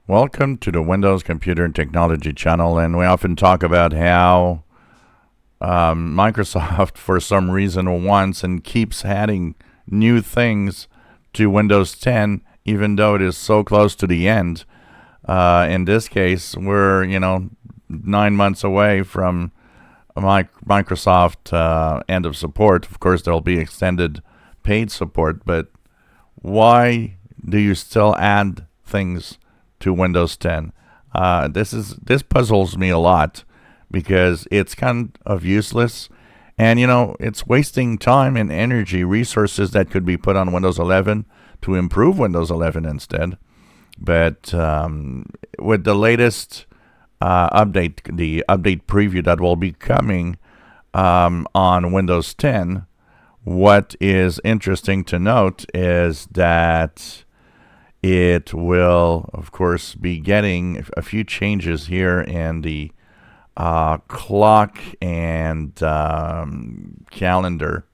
Welcome to the Windows Computer and Technology channel, and we often talk about how Microsoft, for some reason, wants and keeps adding new things to Windows 10, even though it is so close to the end. In this case, we're 9 months away from Microsoft end of support. Of course, there'll be extended paid support, but why do you still add things to Windows 10? This puzzles me a lot because it's kind of useless, and it's wasting time and energy, resources that could be put on Windows 11 to improve Windows 11 instead. But with the latest update, the update preview that will be coming on Windows 10, what is interesting to note is that it will, of course, be getting a few changes here in the clock and calendar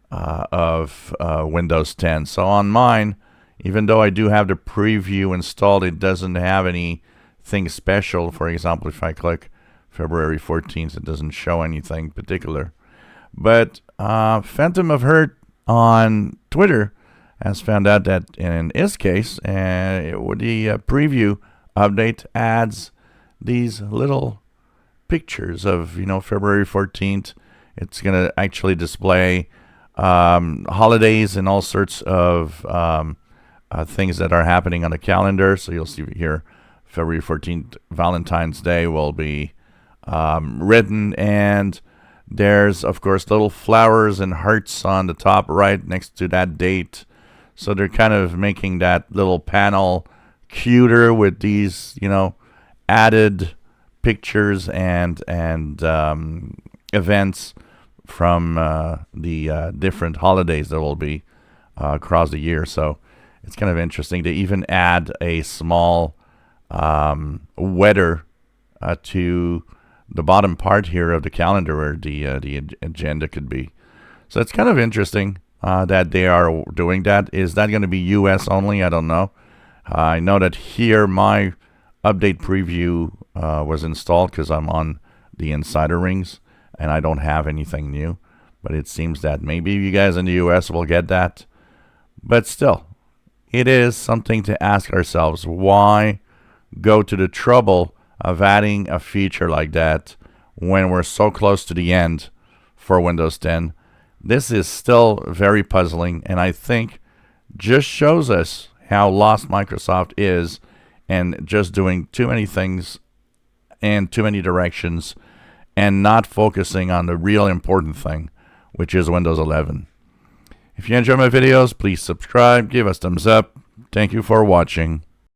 of Windows 10. So on mine, even though I do have the preview installed, it doesn't have anything special. For example, if I click February 14th, it doesn't show anything particular. But Phantom of Hurt on Twitter has found out that in his case, the preview update adds these little pictures of February 14th. It's going to actually display holidays and all sorts of things that are happening on the calendar. So you'll see here February 14th, Valentine's Day will be written, and there's, of course, little flowers and hearts on the top right next to that date. So they're kind of making that little panel cuter with these, added pictures and events from the different holidays that will be across the year. So it's kind of interesting to even add a small weather to the bottom part here of the calendar where the agenda could be. So it's kind of interesting that they are doing that. Is that going to be US only? I don't know. I know that here my update preview was installed because I'm on the insider rings and I don't have anything new. But it seems that maybe you guys in the US will get that. But still, it is something to ask ourselves. Why go to the trouble of adding a feature like that when we're so close to the end for Windows 10? This is still very puzzling, and I think just shows us how lost Microsoft is and just doing too many things in too many directions and not focusing on the real important thing, which is Windows 11. If you enjoy my videos, please subscribe, give us thumbs up. Thank you for watching.